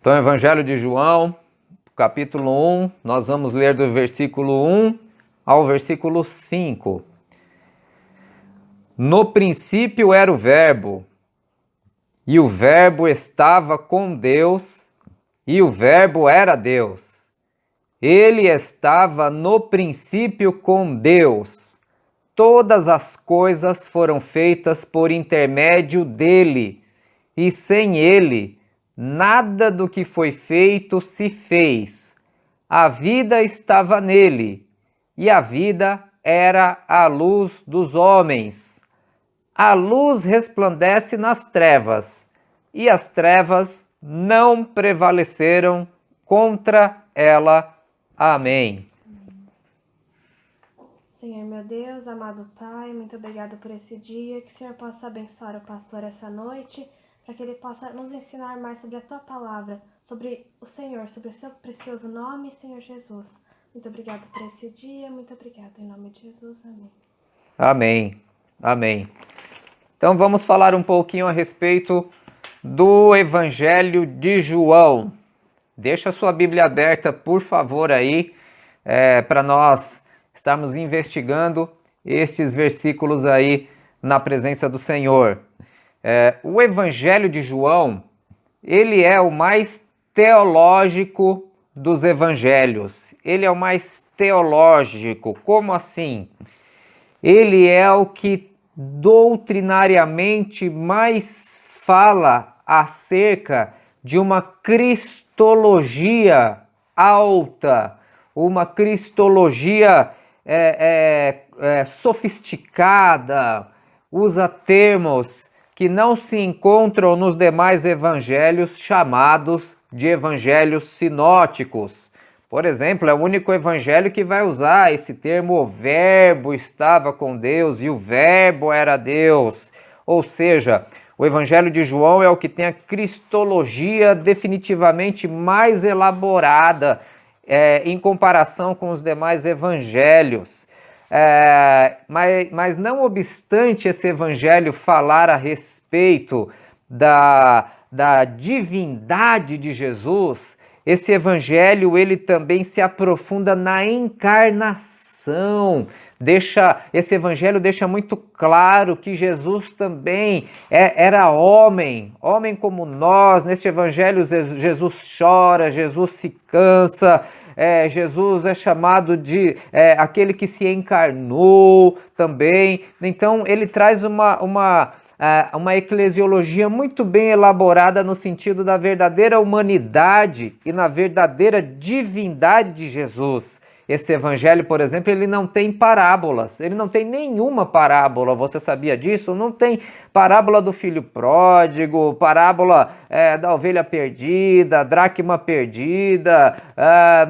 Então, Evangelho de João, capítulo 1, nós vamos ler do versículo 1 ao versículo 5. No princípio era o Verbo, e o Verbo estava com Deus, e o Verbo era Deus. Ele estava no princípio com Deus. Todas as coisas foram feitas por intermédio dele, e sem ele, nada do que foi feito se fez. A vida estava nele, e a vida era a luz dos homens. A luz resplandece nas trevas, e as trevas não prevaleceram contra ela. Amém. Senhor meu Deus, amado Pai, muito obrigado por esse dia, que o Senhor possa abençoar o pastor essa noite, para que ele possa nos ensinar mais sobre a Tua Palavra, sobre o Senhor, sobre o Seu precioso nome, Senhor Jesus. Muito obrigado por esse dia, muito obrigado, em nome de Jesus, amém. Amém, amém. Então vamos falar um pouquinho a respeito do Evangelho de João. Deixa a sua Bíblia aberta, por favor, aí, para nós estarmos investigando estes versículos aí na presença do Senhor. O Evangelho de João, ele é o mais teológico dos evangelhos. Ele é o mais teológico. Como assim? Ele é o que doutrinariamente mais fala acerca de uma cristologia alta, uma cristologia sofisticada, usa termos que não se encontram nos demais evangelhos, chamados de evangelhos sinóticos. Por exemplo, é o único evangelho que vai usar esse termo: o Verbo estava com Deus e o Verbo era Deus. Ou seja, o Evangelho de João é o que tem a cristologia definitivamente mais elaborada em comparação com os demais evangelhos. Mas não obstante esse evangelho falar a respeito da divindade de Jesus, esse evangelho ele também se aprofunda na encarnação. Esse evangelho deixa muito claro que Jesus também era homem como nós. Neste evangelho Jesus chora, Jesus se cansa, Jesus é chamado de aquele que se encarnou também. Então ele traz uma eclesiologia muito bem elaborada no sentido da verdadeira humanidade e na verdadeira divindade de Jesus. Esse evangelho, por exemplo, ele não tem parábolas, ele não tem nenhuma parábola, você sabia disso? Não tem parábola do filho pródigo, parábola da ovelha perdida, dracma perdida,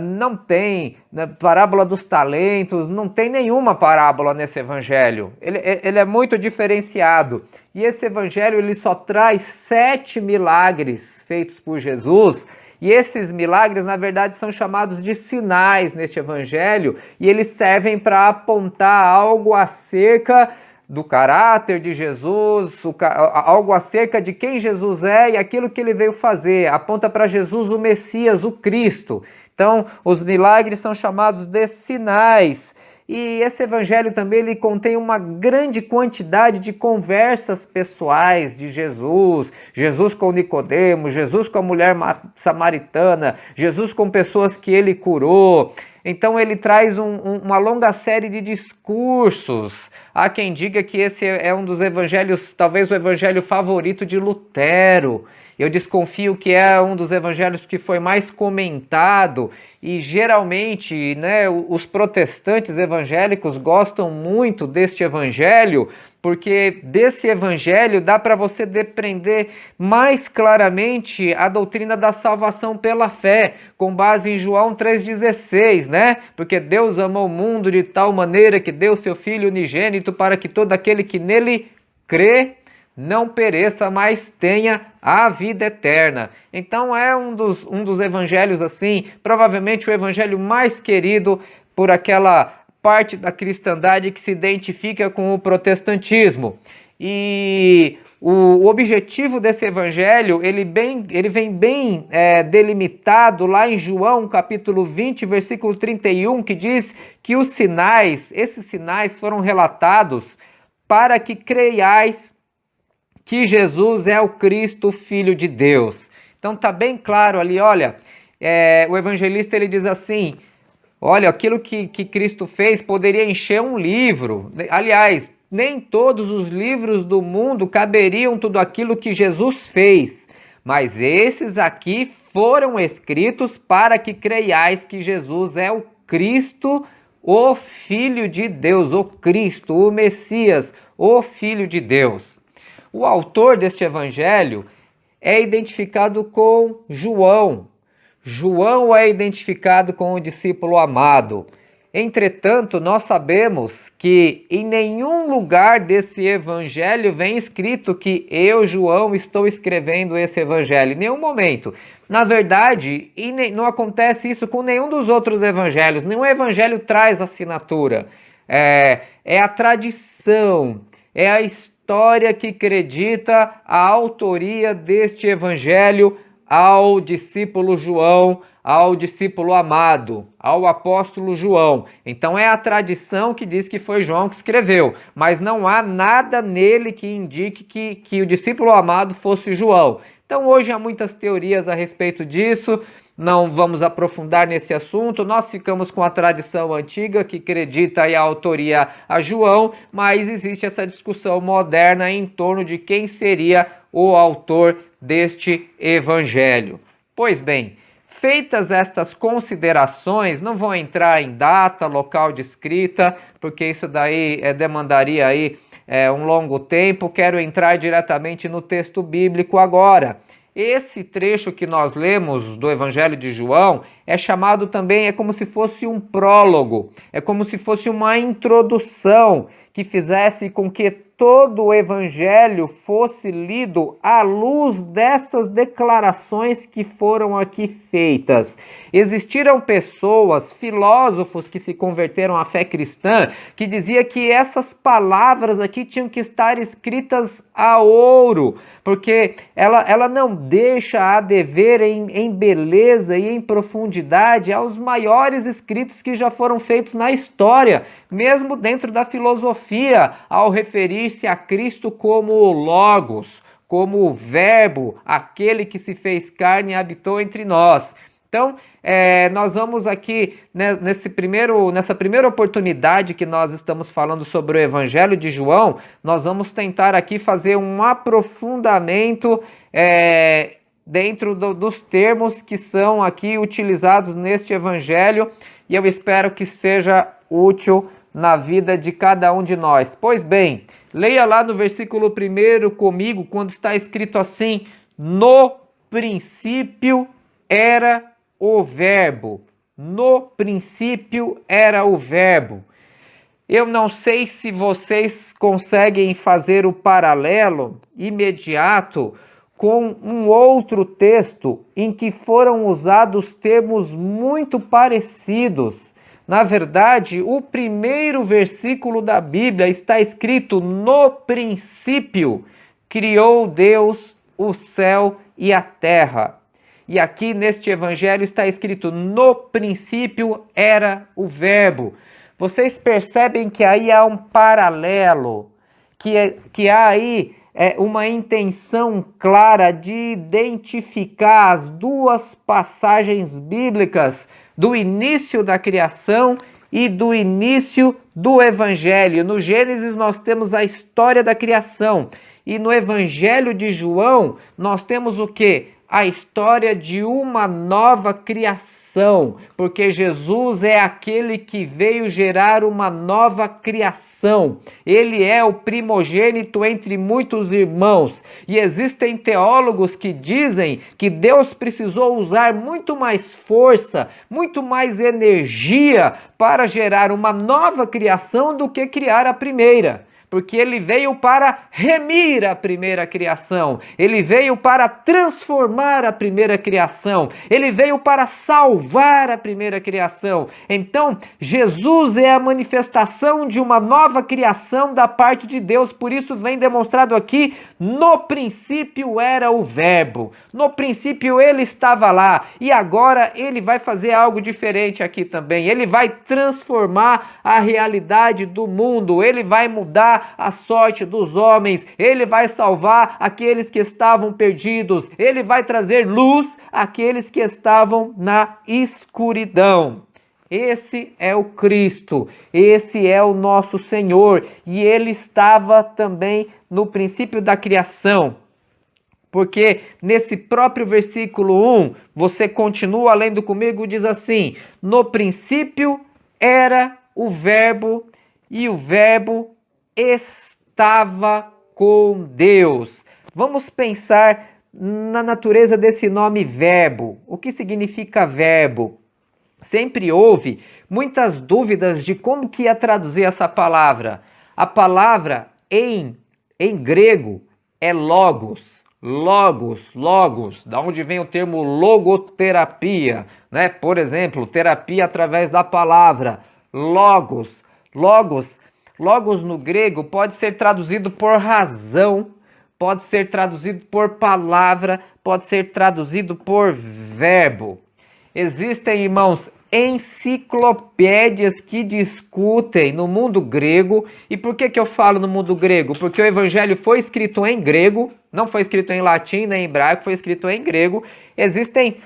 não tem parábola dos talentos, não tem nenhuma parábola nesse evangelho. Ele é muito diferenciado. E esse evangelho ele só traz 7 milagres feitos por Jesus. E esses milagres, na verdade, são chamados de sinais neste evangelho, e eles servem para apontar algo acerca do caráter de Jesus, algo acerca de quem Jesus é e aquilo que ele veio fazer. Aponta para Jesus, o Messias, o Cristo. Então, os milagres são chamados de sinais. E esse evangelho também ele contém uma grande quantidade de conversas pessoais de Jesus. Jesus com Nicodemo, Jesus com a mulher samaritana, Jesus com pessoas que ele curou. Então ele traz uma longa série de discursos. Há quem diga que esse é um dos evangelhos, talvez o evangelho favorito de Lutero. Eu desconfio que é um dos evangelhos que foi mais comentado e geralmente, os protestantes evangélicos gostam muito deste evangelho, porque desse evangelho dá para você depreender mais claramente a doutrina da salvação pela fé, com base em João 3,16, Porque Deus amou o mundo de tal maneira que deu seu Filho unigênito para que todo aquele que nele crê não pereça, mas tenha a vida eterna. Então é um dos evangelhos assim, provavelmente o evangelho mais querido por aquela parte da cristandade que se identifica com o protestantismo. E O objetivo desse evangelho, ele vem bem delimitado lá em João, capítulo 20, versículo 31, que diz que esses sinais foram relatados para que creiais que Jesus é o Cristo, Filho de Deus. Então tá bem claro ali, olha, o evangelista ele diz assim, olha, aquilo que Cristo fez poderia encher um livro. Aliás, nem todos os livros do mundo caberiam tudo aquilo que Jesus fez, mas esses aqui foram escritos para que creiais que Jesus é o Cristo, o Filho de Deus, o Cristo, o Messias, o Filho de Deus. O autor deste evangelho é identificado com João. João é identificado com o discípulo amado. Entretanto, nós sabemos que em nenhum lugar desse evangelho vem escrito que eu, João, estou escrevendo esse evangelho. Em nenhum momento. Na verdade, não acontece isso com nenhum dos outros evangelhos. Nenhum evangelho traz assinatura. É a tradição, é a história que acredita a autoria deste evangelho ao discípulo João, ao discípulo amado, ao apóstolo João. Então é a tradição que diz que foi João que escreveu, mas não há nada nele que indique que o discípulo amado fosse João. Então hoje há muitas teorias a respeito disso, não vamos aprofundar nesse assunto, nós ficamos com a tradição antiga que acredita a autoria a João, mas existe essa discussão moderna em torno de quem seria o autor deste evangelho. Pois bem, feitas estas considerações, não vou entrar em data, local de escrita, porque isso daí demandaria aí um longo tempo, quero entrar diretamente no texto bíblico agora. Esse trecho que nós lemos do Evangelho de João é chamado também, é como se fosse um prólogo, é como se fosse uma introdução que fizesse com que todo o Evangelho fosse lido à luz dessas declarações que foram aqui feitas. Existiram pessoas, filósofos que se converteram à fé cristã, que dizia que essas palavras aqui tinham que estar escritas a ouro, porque ela não deixa a dever em beleza e em profundidade aos maiores escritos que já foram feitos na história, mesmo dentro da filosofia, ao referir-se a Cristo como o Logos, como o Verbo, aquele que se fez carne e habitou entre nós. Então, nós vamos aqui, nessa primeira oportunidade que nós estamos falando sobre o Evangelho de João, nós vamos tentar aqui fazer um aprofundamento dentro dos termos que são aqui utilizados neste Evangelho, e eu espero que seja útil na vida de cada um de nós. Pois bem, leia lá no versículo 1 comigo, quando está escrito assim: no princípio era o verbo. No princípio era o verbo. Eu não sei se vocês conseguem fazer o paralelo imediato com um outro texto em que foram usados termos muito parecidos. Na verdade, o primeiro versículo da Bíblia está escrito: no princípio criou Deus o céu e a terra. E aqui neste evangelho está escrito: no princípio era o verbo. Vocês percebem que aí há um paralelo, que há aí uma intenção clara de identificar as duas passagens bíblicas do início da criação e do início do evangelho. No Gênesis nós temos a história da criação, e no Evangelho de João nós temos o quê? A história de uma nova criação, porque Jesus é aquele que veio gerar uma nova criação. Ele é o primogênito entre muitos irmãos, e existem teólogos que dizem que Deus precisou usar muito mais força, muito mais energia para gerar uma nova criação do que criar a primeira. porque ele veio para remir a primeira criação, ele veio para transformar a primeira criação, ele veio para salvar a primeira criação. Então, Jesus é a manifestação de uma nova criação da parte de Deus, por isso vem demonstrado aqui: no princípio era o Verbo, no princípio ele estava lá, e agora ele vai fazer algo diferente aqui também. Ele vai transformar a realidade do mundo, ele vai mudar a sorte dos homens, ele vai salvar aqueles que estavam perdidos, ele vai trazer luz àqueles que estavam na escuridão. Esse é o Cristo, esse é o nosso Senhor, e ele estava também no princípio da criação. Porque nesse próprio versículo 1, você continua lendo comigo, diz assim: no princípio era o Verbo, e o Verbo estava com Deus. Vamos pensar na natureza desse nome Verbo. O que significa verbo? Sempre houve muitas dúvidas de como que ia traduzir essa palavra. A palavra em grego é logos. Logos, da onde vem o termo logoterapia, né? Por exemplo, terapia através da palavra, logos no grego pode ser traduzido por razão, pode ser traduzido por palavra, pode ser traduzido por verbo. Existem, irmãos, enciclopédias que discutem no mundo grego. E por que eu falo no mundo grego? Porque o evangelho foi escrito em grego, não foi escrito em latim nem em hebraico, foi escrito em grego. Existem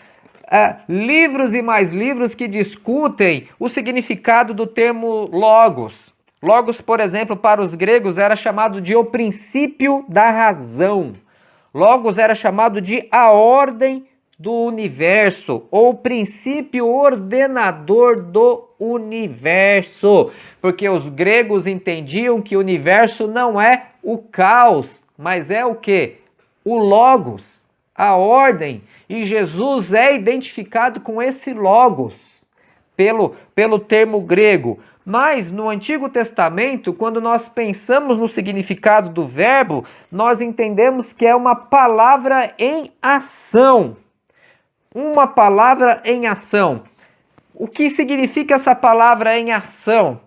livros e mais livros que discutem o significado do termo logos. Logos, por exemplo, para os gregos era chamado de o princípio da razão. Logos era chamado de a ordem do universo, ou princípio ordenador do universo, porque os gregos entendiam que o universo não é o caos, mas é o que? O logos, a ordem, e Jesus é identificado com esse logos, pelo termo grego. Mas no Antigo Testamento, quando nós pensamos no significado do verbo, nós entendemos que é uma palavra em ação. Uma palavra em ação. O que significa essa palavra em ação?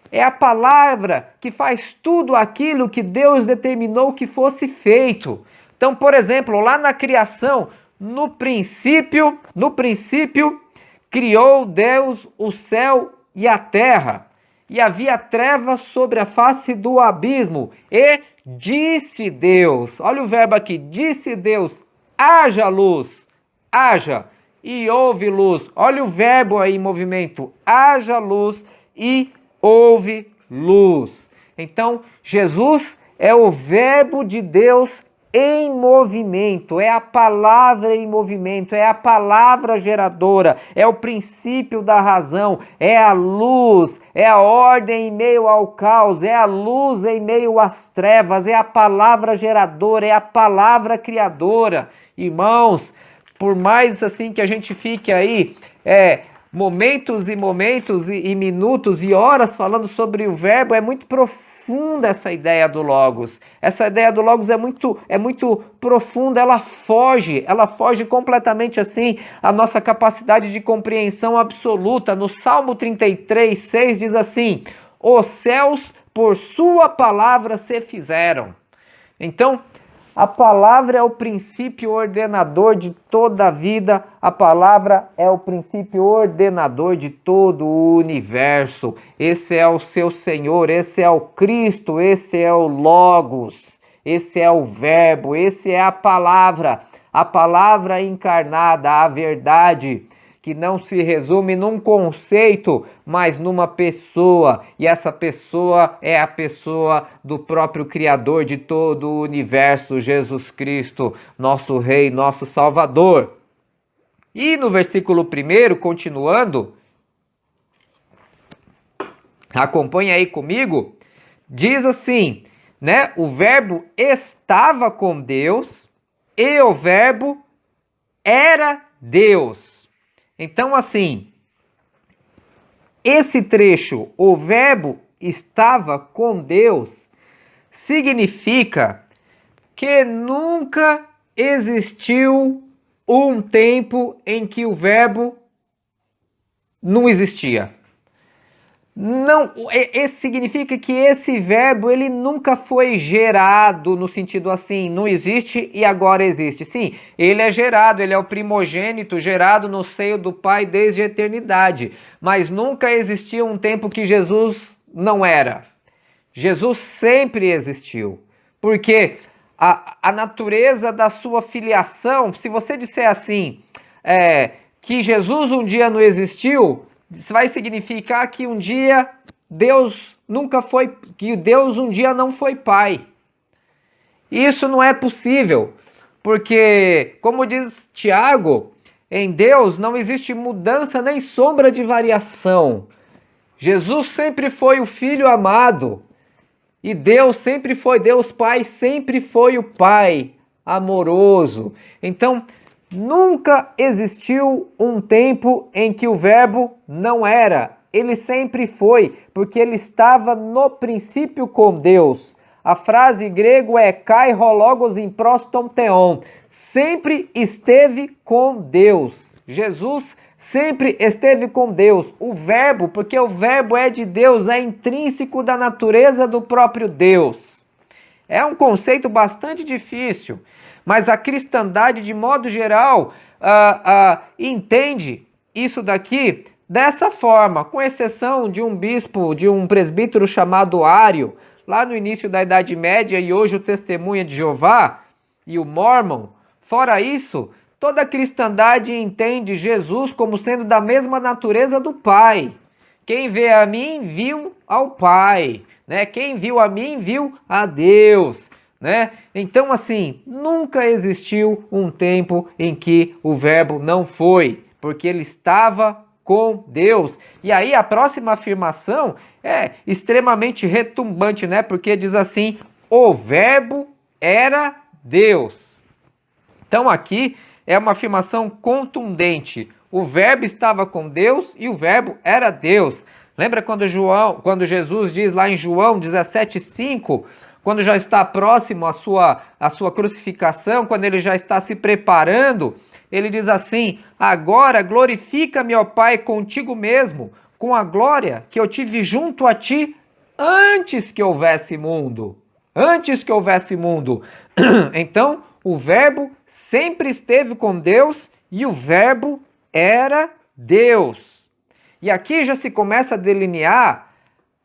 É a palavra que faz tudo aquilo que Deus determinou que fosse feito. Então, por exemplo, lá na criação, no princípio, criou Deus o céu e a terra. E havia trevas sobre a face do abismo. E disse Deus, olha o verbo aqui, disse Deus, haja luz. Haja e houve luz. Olha o verbo aí em movimento. Haja luz e houve luz. Então, Jesus é o verbo de Deus em movimento. É a palavra em movimento. É a palavra geradora. É o princípio da razão. É a luz. É a ordem em meio ao caos. É a luz em meio às trevas. É a palavra geradora. É a palavra criadora. Irmãos, por mais assim que a gente fique aí momentos e minutos e horas falando sobre o verbo, é muito profunda essa ideia do logos. Essa ideia do logos é muito profunda, ela foge completamente assim a nossa capacidade de compreensão absoluta. No Salmo 33:6 diz assim: os céus por sua palavra se fizeram. Então, a palavra é o princípio ordenador de toda a vida, a palavra é o princípio ordenador de todo o universo. Esse é o seu Senhor, esse é o Cristo, esse é o Logos, esse é o Verbo, esse é a palavra encarnada, a verdade, que não se resume num conceito, mas numa pessoa. E essa pessoa é a pessoa do próprio Criador de todo o universo, Jesus Cristo, nosso Rei, nosso Salvador. E no versículo 1, continuando, acompanha aí comigo, diz assim, né? O verbo estava com Deus e o verbo era Deus. Então, assim, esse trecho, o verbo estava com Deus, significa que nunca existiu um tempo em que o verbo não existia. Não, esse significa que esse verbo ele nunca foi gerado no sentido assim, não existe e agora existe. Sim, ele é gerado, ele é o primogênito gerado no seio do Pai desde a eternidade, mas nunca existiu um tempo que Jesus não era. Jesus sempre existiu, porque a natureza da sua filiação, se você disser assim, que Jesus um dia não existiu, isso vai significar que um dia Deus nunca foi, que Deus um dia não foi pai. Isso não é possível, porque, como diz Tiago, em Deus não existe mudança nem sombra de variação. Jesus sempre foi o Filho amado, e Deus sempre foi, Deus Pai sempre foi o Pai amoroso. Então, nunca existiu um tempo em que o verbo não era. Ele sempre foi, porque ele estava no princípio com Deus. A frase em grego é kai hologos in proston theon. Sempre esteve com Deus. Jesus sempre esteve com Deus. O verbo, porque o verbo é de Deus, é intrínseco da natureza do próprio Deus. É um conceito bastante difícil, mas a cristandade, de modo geral, entende isso daqui dessa forma, com exceção de um bispo, de um presbítero chamado Ário, lá no início da Idade Média, e hoje o Testemunha de Jeová e o Mormon. Fora isso, toda a cristandade entende Jesus como sendo da mesma natureza do Pai. Quem vê a mim, viu ao Pai. Né? Quem viu a mim, viu a Deus. Né? Então, assim, nunca existiu um tempo em que o verbo não foi, porque ele estava com Deus. E aí a próxima afirmação é extremamente retumbante, né? Porque diz assim, o verbo era Deus. Então aqui é uma afirmação contundente. O verbo estava com Deus e o verbo era Deus. Lembra quando Jesus diz lá em João 17,5, quando já está próximo à sua crucificação, quando ele já está se preparando, ele diz assim, agora glorifica-me, ó Pai, contigo mesmo, com a glória que eu tive junto a ti antes que houvesse mundo. Antes que houvesse mundo. Então, o verbo sempre esteve com Deus e o verbo era Deus. E aqui já se começa a delinear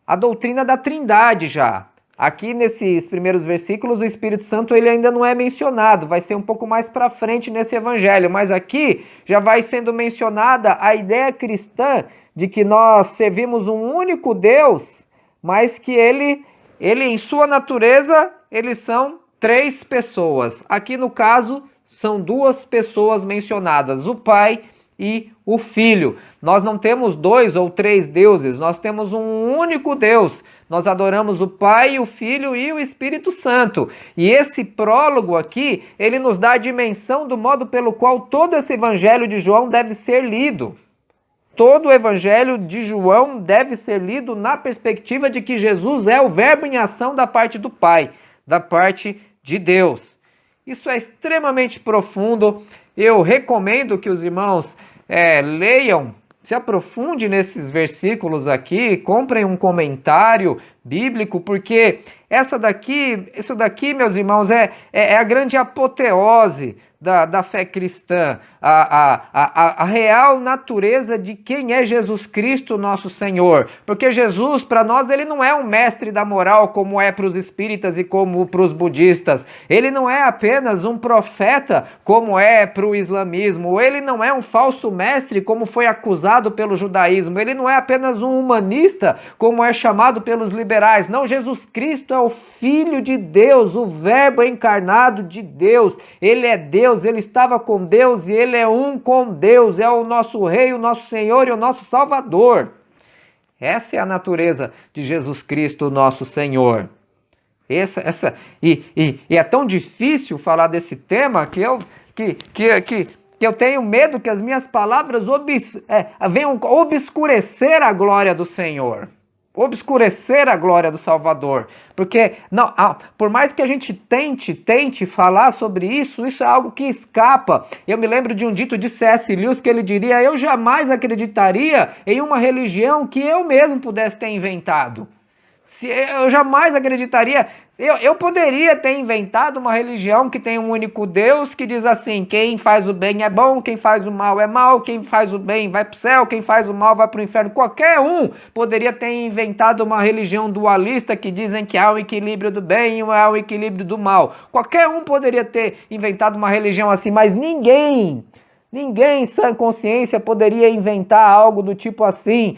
a doutrina da Trindade já. Aqui nesses primeiros versículos o Espírito Santo ele ainda não é mencionado, vai ser um pouco mais para frente nesse evangelho, mas aqui já vai sendo mencionada a ideia cristã de que nós servimos um único Deus, mas que ele em sua natureza, eles são três pessoas. Aqui no caso, são duas pessoas mencionadas, o Pai e o Filho. Nós não temos dois ou três deuses, nós temos um único Deus. Nós adoramos o Pai, o Filho e o Espírito Santo. E esse prólogo aqui, ele nos dá a dimensão do modo pelo qual todo esse evangelho de João deve ser lido. Todo o evangelho de João deve ser lido na perspectiva de que Jesus é o verbo em ação da parte do Pai, da parte de Deus. Isso é extremamente profundo. Eu recomendo que os irmãos leiam, se aprofunde nesses versículos aqui, comprem um comentário bíblico, porque isso daqui, meus irmãos, é a grande apoteose da fé cristã, a real natureza de quem é Jesus Cristo, nosso Senhor. Porque Jesus, para nós, ele não é um mestre da moral como é para os espíritas e como para os budistas. Ele não é apenas um profeta como é para o islamismo. Ele não é um falso mestre como foi acusado pelo judaísmo. Ele não é apenas um humanista como é chamado pelos liberais. Não, Jesus Cristo é o Filho de Deus, o Verbo encarnado de Deus. Ele é Deus, ele estava com Deus e ele é um com Deus. É o nosso Rei, o nosso Senhor e o nosso Salvador. Essa é a natureza de Jesus Cristo, nosso Senhor. E é tão difícil falar desse tema que eu tenho medo que as minhas palavras venham obscurecer a glória do Senhor. obscurecer a glória do Salvador. Porque não, por mais que a gente tente falar sobre isso é algo que escapa. Eu me lembro de um dito de C.S. Lewis que ele diria: eu jamais acreditaria em uma religião que eu mesmo pudesse ter inventado. Eu jamais acreditaria. Eu poderia ter inventado uma religião que tem um único Deus, que diz assim: quem faz o bem é bom, quem faz o mal é mal, quem faz o bem vai para o céu, quem faz o mal vai para o inferno. Qualquer um poderia ter inventado uma religião dualista que dizem que há um equilíbrio do bem e há um equilíbrio do mal. Qualquer um poderia ter inventado uma religião assim, mas ninguém em sã consciência poderia inventar algo do tipo assim,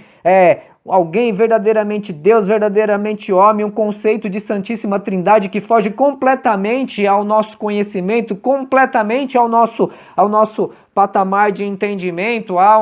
alguém verdadeiramente Deus, verdadeiramente homem, um conceito de Santíssima Trindade que foge completamente ao nosso conhecimento, completamente ao nosso patamar de entendimento. Há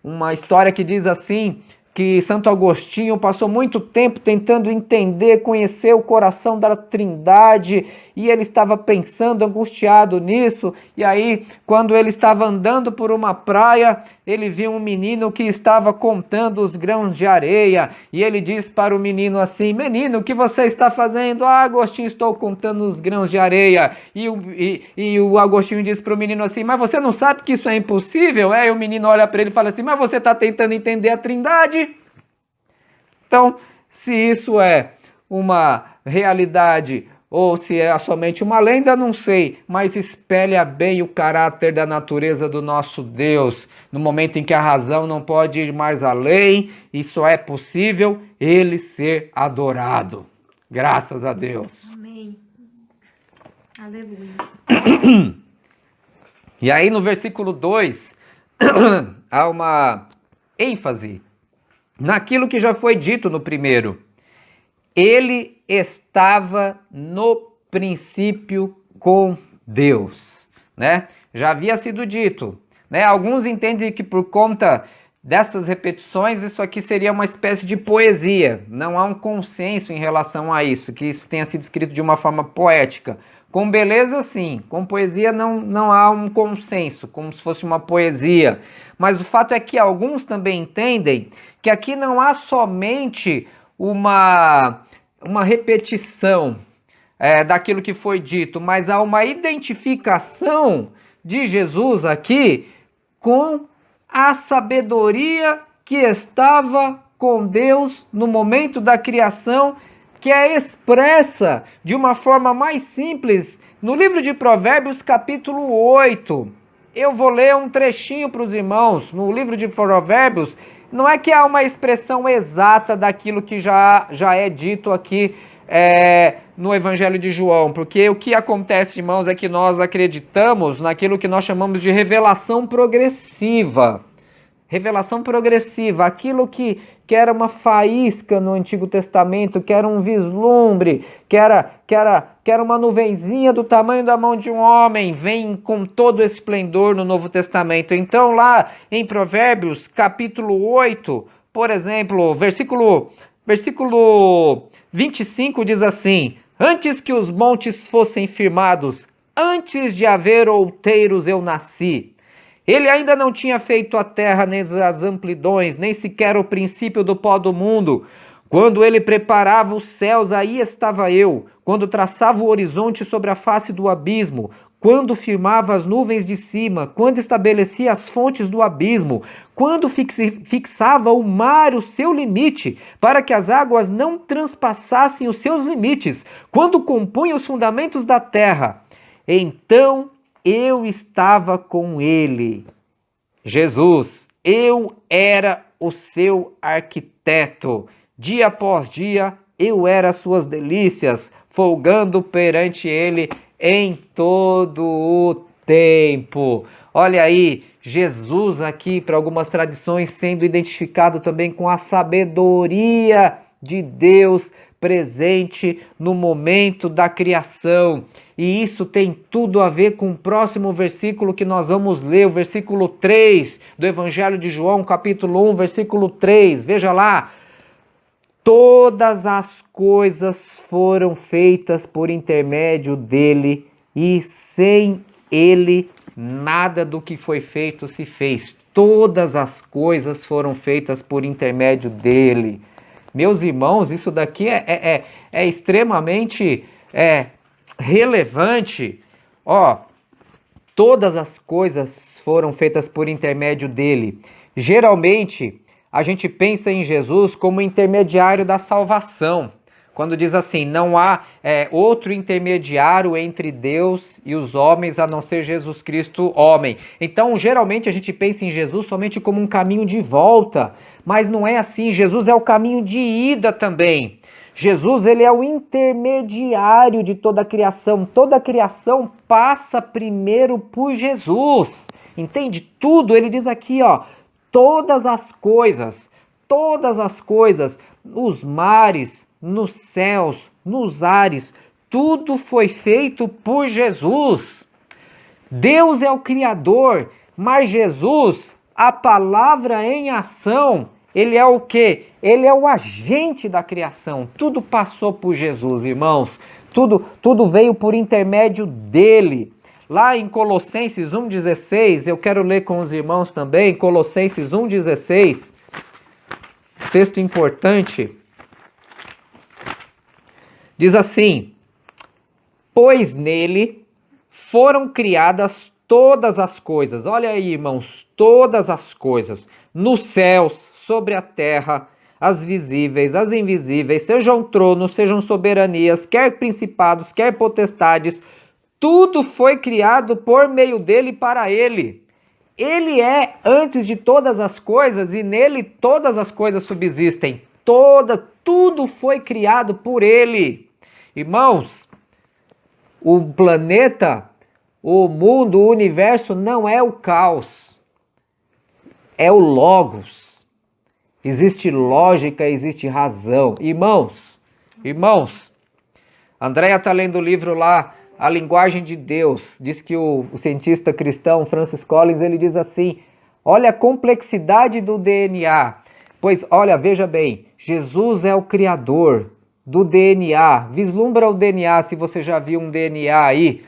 uma história que diz assim, que Santo Agostinho passou muito tempo tentando entender, conhecer o coração da Trindade, e ele estava pensando, angustiado nisso, e aí, quando ele estava andando por uma praia, ele viu um menino que estava contando os grãos de areia, e ele disse para o menino assim: menino, o que você está fazendo? Ah, Agostinho, estou contando os grãos de areia. E o Agostinho disse para o menino assim: mas você não sabe que isso é impossível? E o menino olha para ele e fala assim: mas você está tentando entender a Trindade? Então, se isso é uma realidade ou se é somente uma lenda, não sei, mas espelha bem o caráter da natureza do nosso Deus. No momento em que a razão não pode ir mais além, e só é possível ele ser adorado. Graças a Deus. Amém. Aleluia. E aí no versículo 2, há uma ênfase naquilo que já foi dito no primeiro. Ele estava no princípio com Deus, né? Já havia sido dito, né? Alguns entendem que por conta dessas repetições isso aqui seria uma espécie de poesia. Não há um consenso em relação a isso, que isso tenha sido escrito de uma forma poética. Com beleza, sim. Com poesia não há um consenso, como se fosse uma poesia. Mas o fato é que alguns também entendem que aqui não há somente uma repetição daquilo que foi dito, mas há uma identificação de Jesus aqui com a sabedoria que estava com Deus no momento da criação, que é expressa de uma forma mais simples no livro de Provérbios, capítulo 8. Eu vou ler um trechinho para os irmãos. No livro de Provérbios, não é que há uma expressão exata daquilo que já é dito aqui no Evangelho de João, porque o que acontece, irmãos, é que nós acreditamos naquilo que nós chamamos de revelação progressiva. Revelação progressiva, aquilo que era uma faísca no Antigo Testamento, que era um vislumbre, que era uma nuvenzinha do tamanho da mão de um homem, vem com todo esse esplendor no Novo Testamento. Então lá em Provérbios, capítulo 8, por exemplo, versículo 25 diz assim: antes que os montes fossem firmados, antes de haver outeiros eu nasci. Ele ainda não tinha feito a terra, nem as amplidões, nem sequer o princípio do pó do mundo. Quando ele preparava os céus, aí estava eu. Quando traçava o horizonte sobre a face do abismo. Quando firmava as nuvens de cima. Quando estabelecia as fontes do abismo. Quando fixava o mar o seu limite, para que as águas não transpassassem os seus limites. Quando compunha os fundamentos da terra. Então eu estava com ele. Jesus, eu era o seu arquiteto. Dia após dia, eu era suas delícias, folgando perante ele em todo o tempo. Olha aí, Jesus aqui, para algumas tradições, sendo identificado também com a sabedoria de Deus presente no momento da criação. E isso tem tudo a ver com o próximo versículo que nós vamos ler, o versículo 3 do Evangelho de João, capítulo 1, versículo 3. Veja lá. Todas as coisas foram feitas por intermédio dele, e sem ele nada do que foi feito se fez. Todas as coisas foram feitas por intermédio dele. Meus irmãos, isso daqui é extremamente relevante. Ó, todas as coisas foram feitas por intermédio dele. Geralmente, a gente pensa em Jesus como intermediário da salvação. Quando diz assim, não há outro intermediário entre Deus e os homens a não ser Jesus Cristo, homem. Então, geralmente a gente pensa em Jesus somente como um caminho de volta, mas não é assim. Jesus é o caminho de ida também. Jesus, ele é o intermediário de toda a criação. Toda a criação passa primeiro por Jesus. Entende? Tudo, ele diz aqui, ó, todas as coisas, os mares, nos céus, nos ares, tudo foi feito por Jesus. Deus é o Criador, mas Jesus, a palavra em ação, ele é o quê? Ele é o agente da criação. Tudo passou por Jesus, irmãos. Tudo veio por intermédio dele. Lá em Colossenses 1,16, eu quero ler com os irmãos também, Colossenses 1,16, texto importante. Diz assim, pois nele foram criadas todas as coisas. Olha aí, irmãos, todas as coisas, nos céus, sobre a terra, as visíveis, as invisíveis, sejam tronos, sejam soberanias, quer principados, quer potestades, tudo foi criado por meio dele e para ele. Ele é antes de todas as coisas e nele todas as coisas subsistem. Tudo foi criado por ele. Irmãos, o planeta, o mundo, o universo não é o caos, é o logos. Existe lógica, existe razão. Irmãos, Andréia está lendo o livro lá, A Linguagem de Deus. Diz que o cientista cristão Francis Collins, ele diz assim, olha a complexidade do DNA. Pois, olha, veja bem, Jesus é o criador do DNA. Vislumbra o DNA, se você já viu um DNA aí,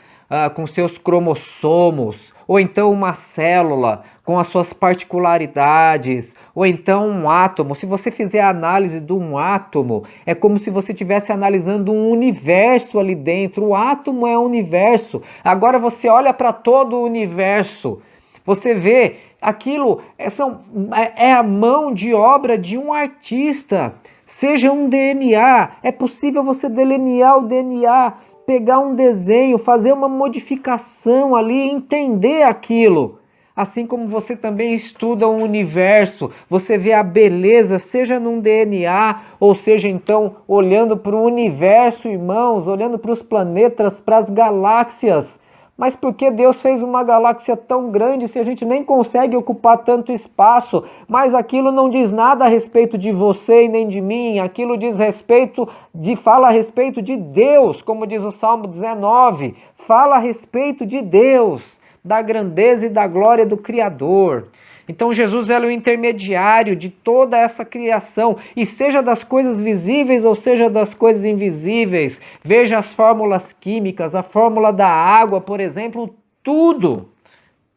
com seus cromossomos, ou então uma célula com as suas particularidades, ou então um átomo. Se você fizer a análise de um átomo, é como se você estivesse analisando um universo ali dentro. O átomo é o universo. Agora você olha para todo o universo, você vê aquilo, é a mão de obra de um artista. Seja um DNA, é possível você delinear o DNA, pegar um desenho, fazer uma modificação ali, entender aquilo. Assim como você também estuda o universo, você vê a beleza, seja num DNA, ou seja então olhando para o universo, irmãos, olhando para os planetas, para as galáxias. Mas por que Deus fez uma galáxia tão grande se a gente nem consegue ocupar tanto espaço? Mas aquilo não diz nada a respeito de você e nem de mim. Aquilo fala a respeito de Deus, como diz o Salmo 19. Fala a respeito de Deus, da grandeza e da glória do Criador. Então Jesus é o intermediário de toda essa criação, e seja das coisas visíveis ou seja das coisas invisíveis. Veja as fórmulas químicas, a fórmula da água, por exemplo, tudo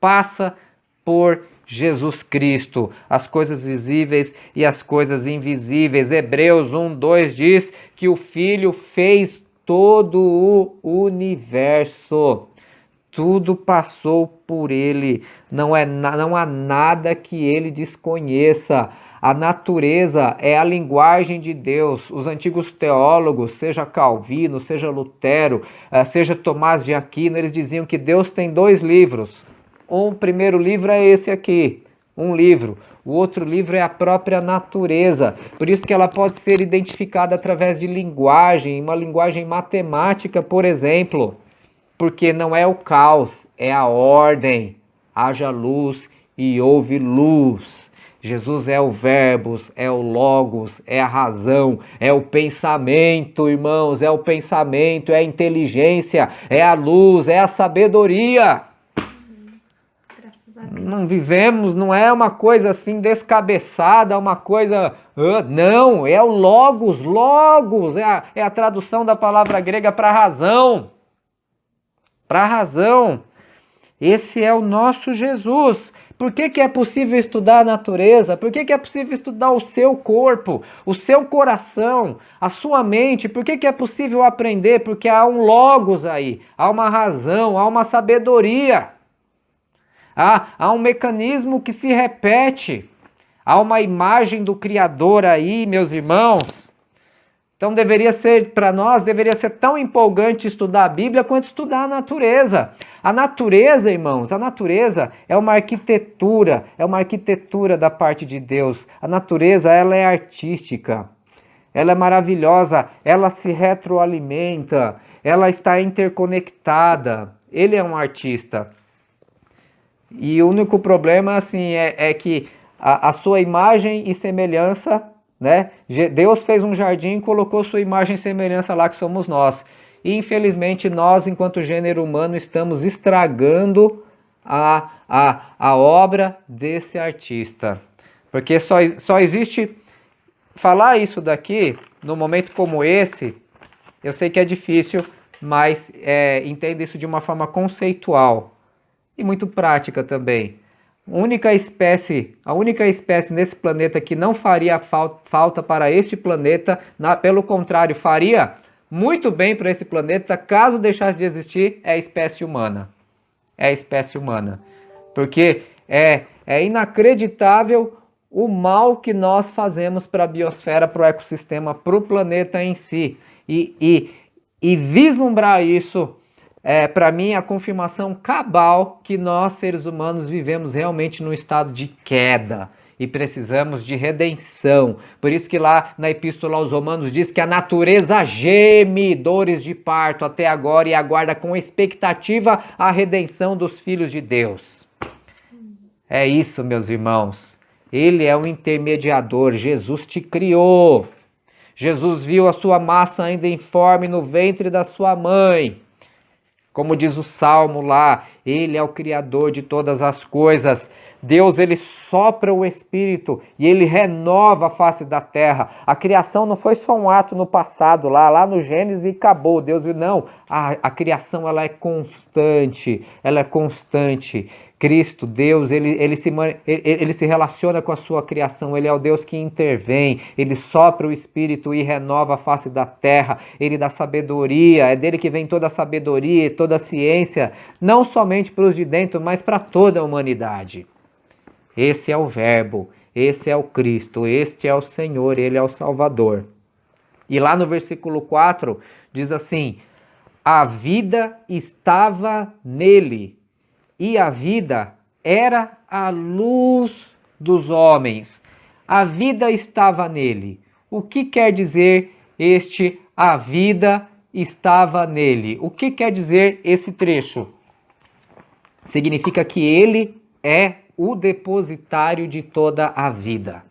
passa por Jesus Cristo, as coisas visíveis e as coisas invisíveis. Hebreus 1:2 diz que o Filho fez todo o universo. Tudo passou por ele, não há nada que ele desconheça. A natureza é a linguagem de Deus. Os antigos teólogos, seja Calvino, seja Lutero, seja Tomás de Aquino, eles diziam que Deus tem 2 livros. O primeiro livro é esse aqui, um livro. O outro livro é a própria natureza. Por isso que ela pode ser identificada através de linguagem, uma linguagem matemática, por exemplo. Porque não é o caos, é a ordem. Haja luz e houve luz. Jesus é o verbos, é o logos, é a razão, é o pensamento, irmãos, é o pensamento, é a inteligência, é a luz, é a sabedoria. Não vivemos, não é uma coisa assim descabeçada, uma coisa... Não, é o logos, é a tradução da palavra grega para razão. Para razão. Esse é o nosso Jesus. Por que é possível estudar a natureza? Por que é possível estudar o seu corpo, o seu coração, a sua mente? Por que é possível aprender? Porque há um logos aí, há uma razão, há uma sabedoria. Há um mecanismo que se repete. Há uma imagem do Criador aí, meus irmãos. Então para nós, deveria ser tão empolgante estudar a Bíblia quanto estudar a natureza. A natureza, irmãos, a natureza é uma arquitetura da parte de Deus. A natureza, ela é artística, ela é maravilhosa, ela se retroalimenta, ela está interconectada. Ele é um artista. E o único problema, assim, é que a sua imagem e semelhança, né? Deus fez um jardim e colocou sua imagem e semelhança lá, que somos nós. E infelizmente nós, enquanto gênero humano, estamos estragando a obra desse artista. Porque só existe falar isso daqui, num momento como esse, eu sei que é difícil, mas entenda isso de uma forma conceitual e muito prática também. A única espécie nesse planeta que não faria falta para este planeta, pelo contrário, faria muito bem para esse planeta, caso deixasse de existir, é a espécie humana. É a espécie humana. Porque é inacreditável o mal que nós fazemos para a biosfera, para o ecossistema, para o planeta em si. E vislumbrar isso para mim, a confirmação cabal que nós, seres humanos, vivemos realmente num estado de queda e precisamos de redenção. Por isso que lá na Epístola aos Romanos diz que a natureza geme dores de parto até agora e aguarda com expectativa a redenção dos filhos de Deus. É isso, meus irmãos. Ele é o intermediador. Jesus te criou. Jesus viu a sua massa ainda informe no ventre da sua mãe. Como diz o Salmo lá, ele é o Criador de todas as coisas. Deus, ele sopra o Espírito e ele renova a face da terra. A criação não foi só um ato no passado, lá no Gênesis e acabou. Deus, não, a criação ela é constante, Cristo, Deus, ele se relaciona com a sua criação, ele é o Deus que intervém, ele sopra o Espírito e renova a face da terra, ele dá sabedoria, é dele que vem toda a sabedoria e toda a ciência, não somente para os de dentro, mas para toda a humanidade. Esse é o Verbo, esse é o Cristo, este é o Senhor, ele é o Salvador. E lá no versículo 4 diz assim: a vida estava nele, e a vida era a luz dos homens. A vida estava nele. O que quer dizer a vida estava nele? O que quer dizer esse trecho? Significa que ele é o depositário de toda a vida.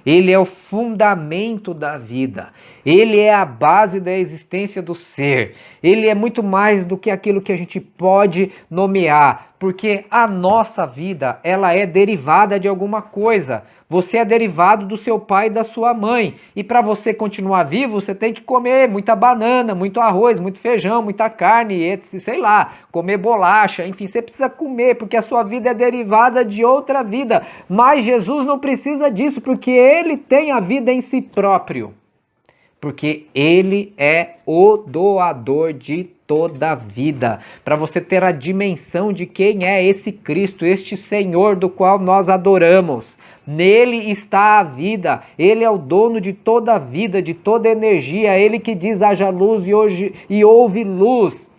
Ele é o fundamento da vida. Ele é a base da existência do ser. Ele é muito mais do que aquilo que a gente pode nomear, porque a nossa vida, ela é derivada de alguma coisa. Você é derivado do seu pai e da sua mãe. E para você continuar vivo, você tem que comer muita banana, muito arroz, muito feijão, muita carne, sei lá, comer bolacha, enfim, você precisa comer, porque a sua vida é derivada de outra vida. Mas Jesus não precisa disso, porque ele tem a vida em si próprio. Porque ele é o doador de toda a vida. Para você ter a dimensão de quem é esse Cristo, este Senhor do qual nós adoramos. Nele está a vida, ele é o dono de toda a vida, de toda a energia, ele que diz haja luz e houve luz.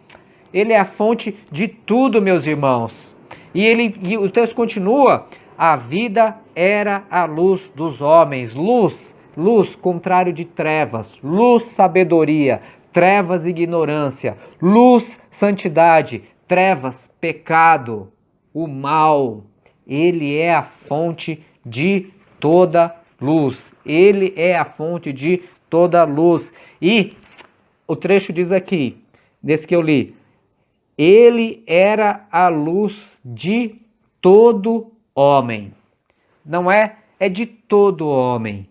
Ele é a fonte de tudo, meus irmãos. E o texto continua: a vida era a luz dos homens. Luz, contrário de trevas. Luz, sabedoria. Trevas, ignorância. Luz, santidade. Trevas, pecado. O mal. Ele é a fonte de toda luz. Ele é a fonte de toda luz. E o trecho diz aqui, desse que eu li: ele era a luz de todo homem. Não é de todo homem.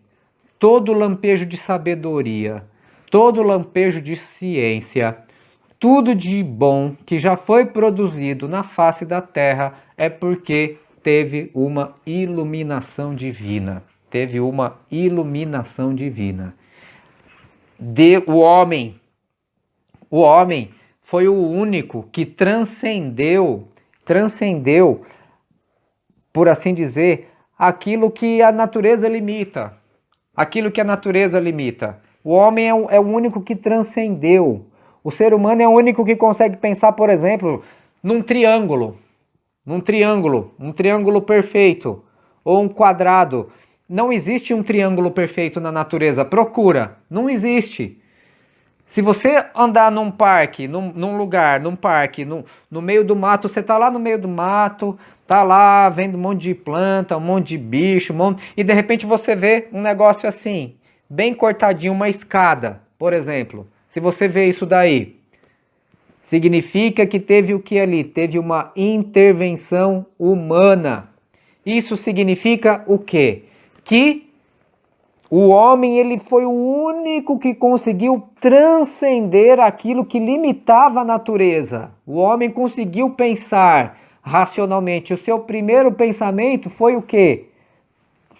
Todo lampejo de sabedoria, todo lampejo de ciência, tudo de bom que já foi produzido na face da terra é porque teve uma iluminação divina. Teve uma iluminação divina. O homem foi o único que transcendeu, por assim dizer, aquilo que a natureza limita. Aquilo que a natureza limita. O homem é o único que transcendeu. O ser humano é o único que consegue pensar, por exemplo, num triângulo um triângulo perfeito, ou um quadrado. Não existe um triângulo perfeito na natureza, procura, não existe. Se você andar num parque, num parque, no meio do mato, você tá lá no meio do mato, tá lá vendo um monte de planta, um monte de bicho, e de repente você vê um negócio assim, bem cortadinho, uma escada, por exemplo. Se você vê isso daí, significa que teve o que ali? Teve uma intervenção humana. Isso significa o quê? Que o homem ele foi o único que conseguiu transcender aquilo que limitava a natureza. O homem conseguiu pensar racionalmente. O seu primeiro pensamento foi o quê?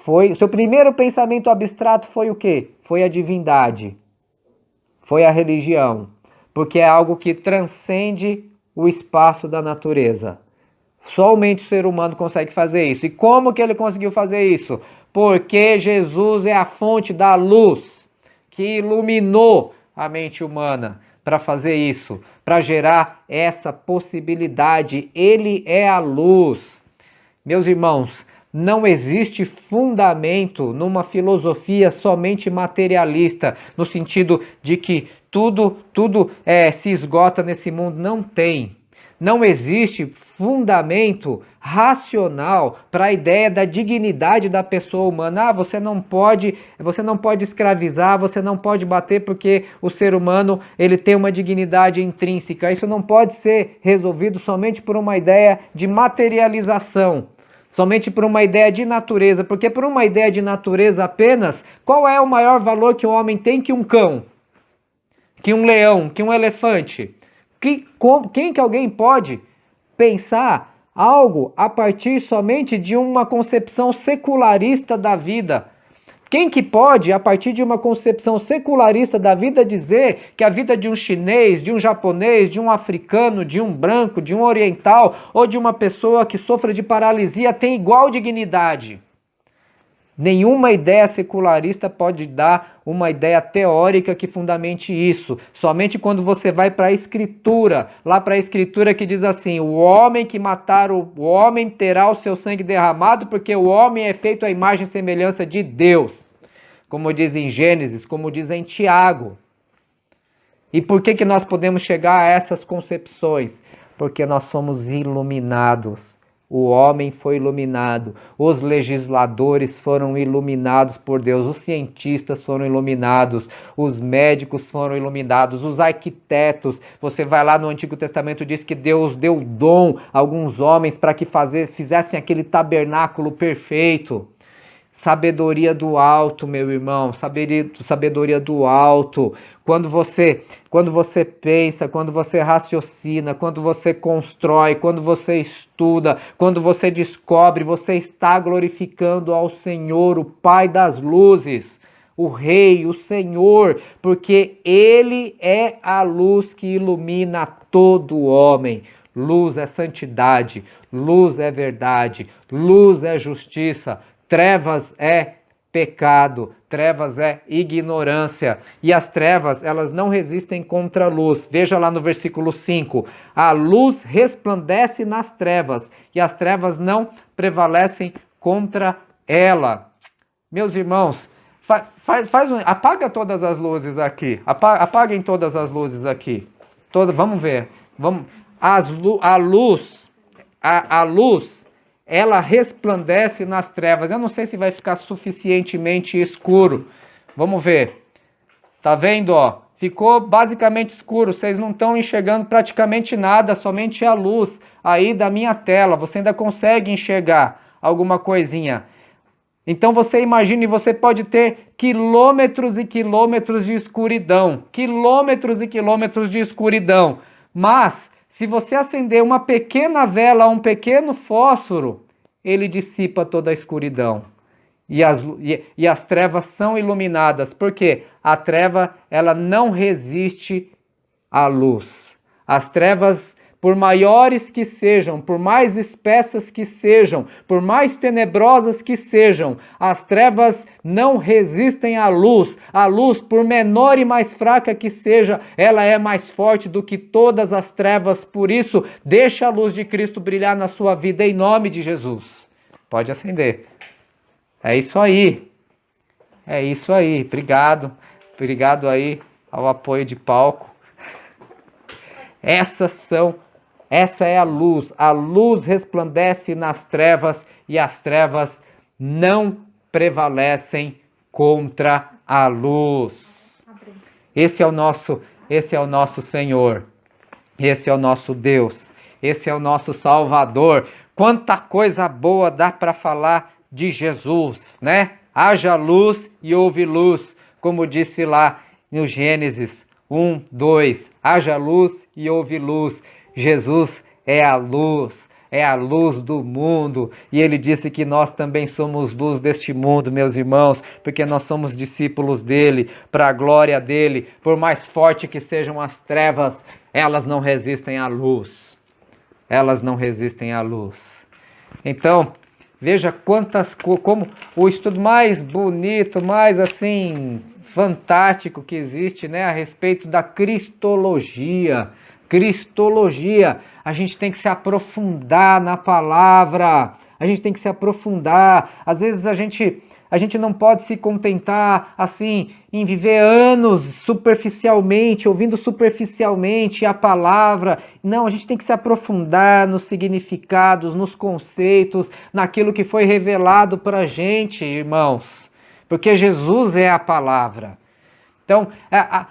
O seu primeiro pensamento abstrato foi o quê? Foi a divindade. Foi a religião. Porque é algo que transcende o espaço da natureza. Somente o ser humano consegue fazer isso. E como que ele conseguiu fazer isso? Porque Jesus é a fonte da luz que iluminou a mente humana para fazer isso, para gerar essa possibilidade. Ele é a luz. Meus irmãos, não existe fundamento numa filosofia somente materialista, no sentido de que tudo se esgota nesse mundo. Não tem. Não existe fundamento racional para a ideia da dignidade da pessoa humana. Você não pode escravizar, você não pode bater porque o ser humano ele tem uma dignidade intrínseca. Isso não pode ser resolvido somente por uma ideia de materialização. Somente por uma ideia de natureza, porque por uma ideia de natureza apenas, qual é o maior valor que o homem tem que um cão? Que um leão? Que um elefante? Quem que alguém pode pensar algo a partir somente de uma concepção secularista da vida? Quem que pode, a partir de uma concepção secularista da vida, dizer que a vida de um chinês, de um japonês, de um africano, de um branco, de um oriental ou de uma pessoa que sofra de paralisia tem igual dignidade? Nenhuma ideia secularista pode dar uma ideia teórica que fundamente isso. Somente quando você vai para a Escritura, lá para a Escritura que diz assim: o homem que matar o homem terá o seu sangue derramado, porque o homem é feito à imagem e semelhança de Deus. Como diz em Gênesis, como diz em Tiago. E por que nós podemos chegar a essas concepções? Porque nós somos iluminados. O homem foi iluminado, os legisladores foram iluminados por Deus, os cientistas foram iluminados, os médicos foram iluminados, os arquitetos. Você vai lá no Antigo Testamento, diz que Deus deu dom a alguns homens para que fizessem aquele tabernáculo perfeito. Sabedoria do alto, meu irmão, sabedoria do alto. Quando você pensa, quando você raciocina, quando você constrói, quando você estuda, quando você descobre, você está glorificando ao Senhor, o Pai das luzes, o Rei, o Senhor, porque Ele é a luz que ilumina todo homem. Luz é santidade, luz é verdade, luz é justiça. Trevas é pecado, trevas é ignorância. E as trevas, elas não resistem contra a luz. Veja lá no versículo 5. A luz resplandece nas trevas e as trevas não prevalecem contra ela. Meus irmãos, apaga todas as luzes aqui. Apaguem todas as luzes aqui. Vamos ver. A luz ela resplandece nas trevas. Eu não sei se vai ficar suficientemente escuro. Vamos ver. Tá vendo, ó? Ficou basicamente escuro. Vocês não estão enxergando praticamente nada, somente a luz aí da minha tela. Você ainda consegue enxergar alguma coisinha. Então você imagine, você pode ter quilômetros e quilômetros de escuridão. Quilômetros e quilômetros de escuridão. Mas, se você acender uma pequena vela, um pequeno fósforo, ele dissipa toda a escuridão. E as trevas são iluminadas. Por quê? A treva, ela não resiste à luz. As trevas, por maiores que sejam, por mais espessas que sejam, por mais tenebrosas que sejam, as trevas não resistem à luz. A luz, por menor e mais fraca que seja, ela é mais forte do que todas as trevas. Por isso, deixa a luz de Cristo brilhar na sua vida em nome de Jesus. Pode acender. É isso aí. É isso aí. Obrigado. Obrigado aí ao apoio de palco. Essa é a luz. A luz resplandece nas trevas e as trevas não prevalecem contra a luz. Esse é o nosso Senhor. Esse é o nosso Deus. Esse é o nosso Salvador. Quanta coisa boa dá para falar de Jesus, né? Haja luz e houve luz, como disse lá no Gênesis 1, 2. Haja luz e houve luz. Jesus é a luz do mundo. E ele disse que nós também somos luz deste mundo, meus irmãos, porque nós somos discípulos dele, para a glória dele. Por mais forte que sejam as trevas, elas não resistem à luz. Elas não resistem à luz. Então, veja como o estudo mais bonito, mais assim, fantástico que existe, né, a respeito da Cristologia. Cristologia, a gente tem que se aprofundar na palavra, a gente tem que se aprofundar. Às vezes a gente não pode se contentar assim em viver anos superficialmente, ouvindo superficialmente a palavra. Não, a gente tem que se aprofundar nos significados, nos conceitos, naquilo que foi revelado para a gente, irmãos, porque Jesus é a palavra. Então,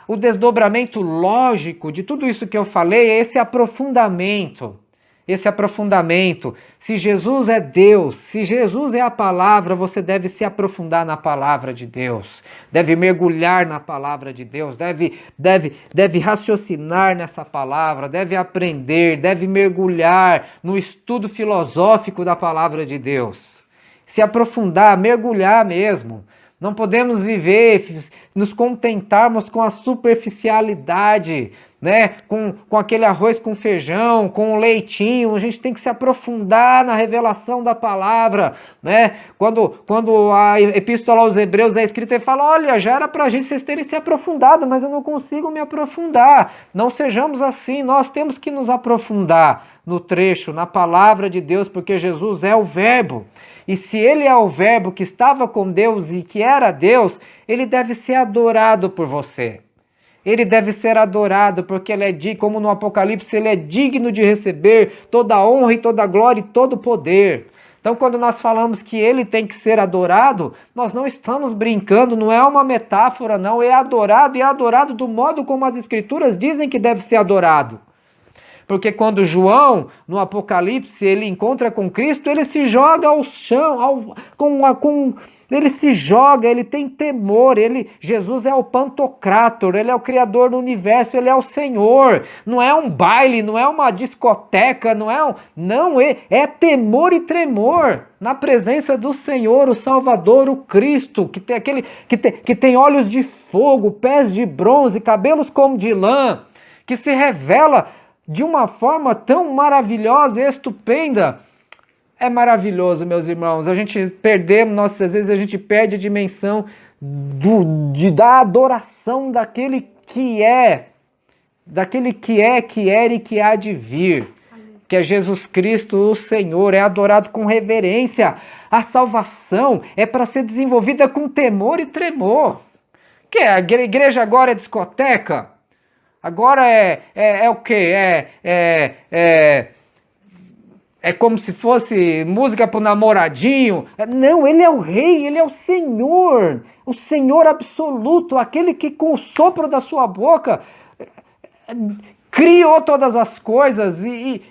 o desdobramento lógico de tudo isso que eu falei é esse aprofundamento. Esse aprofundamento. Se Jesus é Deus, se Jesus é a palavra, você deve se aprofundar na palavra de Deus. Deve mergulhar na palavra de Deus. Deve raciocinar nessa palavra. Deve aprender, deve mergulhar no estudo filosófico da palavra de Deus. Se aprofundar, mergulhar mesmo. Não podemos viver, nos contentarmos com a superficialidade, né? Com aquele arroz com feijão, com o leitinho. A gente tem que se aprofundar na revelação da palavra, né? Quando a epístola aos Hebreus é escrita, ele fala, olha, já era para vocês terem se aprofundado, mas eu não consigo me aprofundar. Não sejamos assim, nós temos que nos aprofundar no trecho, na palavra de Deus, porque Jesus é o Verbo. E se ele é o Verbo que estava com Deus e que era Deus, ele deve ser adorado por você. Ele deve ser adorado porque ele é como no Apocalipse, ele é digno de receber toda a honra e toda a glória e todo o poder. Então, quando nós falamos que ele tem que ser adorado, nós não estamos brincando, não é uma metáfora, não. É adorado e é adorado do modo como as Escrituras dizem que deve ser adorado. Porque quando João, no Apocalipse, ele encontra com Cristo, ele se joga ao chão, ele se joga, ele tem temor, Jesus é o Pantocrator, ele é o Criador do universo, ele é o Senhor. Não é um baile, não é uma discoteca, é temor e tremor na presença do Senhor, o Salvador, o Cristo, que tem olhos de fogo, pés de bronze, cabelos como de lã, que se revela de uma forma tão maravilhosa e estupenda. É maravilhoso, meus irmãos. Às vezes a gente perde a dimensão da adoração daquele que é, que era e que há de vir. Que é Jesus Cristo, o Senhor, é adorado com reverência. A salvação é para ser desenvolvida com temor e tremor. Que a igreja agora é discoteca? Agora é o quê? É como se fosse música para o namoradinho. Não, ele é o rei, ele é o Senhor absoluto, aquele que com o sopro da sua boca criou todas as coisas e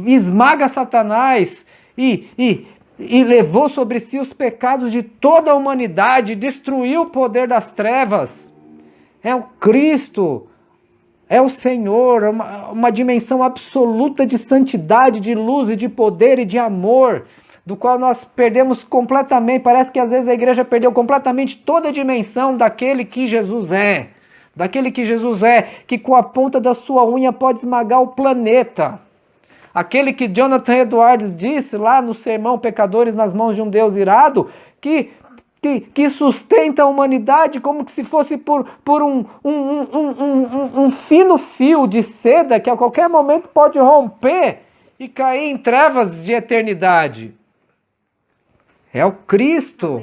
esmaga Satanás e levou sobre si os pecados de toda a humanidade, destruiu o poder das trevas. É o Cristo. É o Senhor, uma dimensão absoluta de santidade, de luz e de poder e de amor, do qual nós perdemos completamente. Parece que às vezes a igreja perdeu completamente toda a dimensão daquele que Jesus é. Daquele que Jesus é, que com a ponta da sua unha pode esmagar o planeta. Aquele que Jonathan Edwards disse lá no sermão Pecadores nas Mãos de um Deus Irado, que sustenta a humanidade como que se fosse por um fino fio de seda que a qualquer momento pode romper e cair em trevas de eternidade. É o Cristo.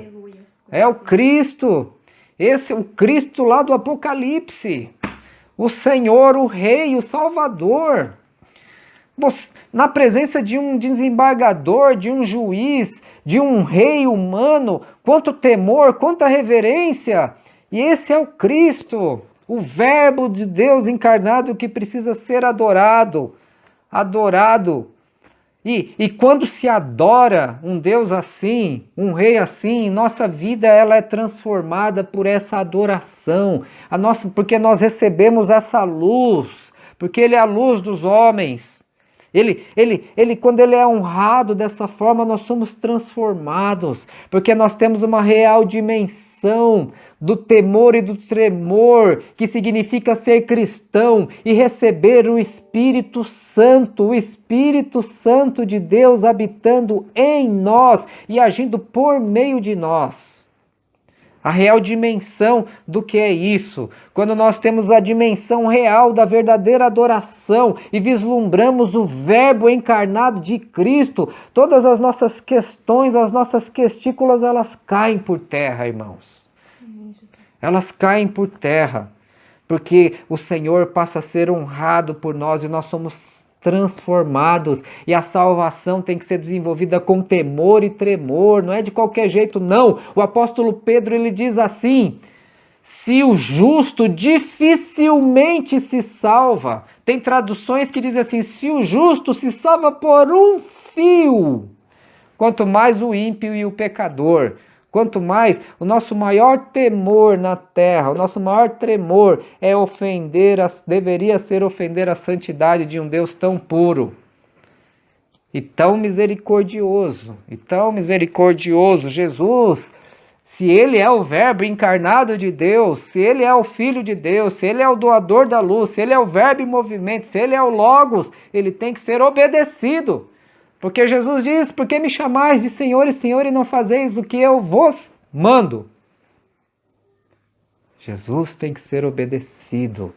É o Cristo. Esse é o Cristo lá do Apocalipse. O Senhor, o Rei, o Salvador. Na presença de um desembargador, de um juiz, de um rei humano, quanto temor, quanta reverência. E esse é o Cristo, o Verbo de Deus encarnado que precisa ser adorado. Adorado. E quando se adora um Deus assim, um rei assim, nossa vida ela é transformada por essa adoração. Porque nós recebemos essa luz, porque Ele é a luz dos homens. Quando ele é honrado dessa forma, nós somos transformados, porque nós temos uma real dimensão do temor e do tremor, que significa ser cristão e receber o Espírito Santo de Deus habitando em nós e agindo por meio de nós. A real dimensão do que é isso, quando nós temos a dimensão real da verdadeira adoração e vislumbramos o Verbo encarnado de Cristo, todas as nossas questões, as nossas questículas, elas caem por terra, irmãos. Elas caem por terra, porque o Senhor passa a ser honrado por nós e nós somos transformados, e a salvação tem que ser desenvolvida com temor e tremor, não é de qualquer jeito não. O apóstolo Pedro ele diz assim: se o justo dificilmente se salva, tem traduções que dizem assim, se o justo se salva por um fio, quanto mais o ímpio e o pecador. Quanto mais, o nosso maior temor na terra, o nosso maior tremor é deveria ser ofender a santidade de um Deus tão puro e tão misericordioso, Jesus, se Ele é o Verbo encarnado de Deus, se Ele é o Filho de Deus, se Ele é o doador da luz, se Ele é o Verbo em movimento, se Ele é o Logos, Ele tem que ser obedecido. Porque Jesus diz, por que me chamais de Senhor e não fazeis o que eu vos mando? Jesus tem que ser obedecido.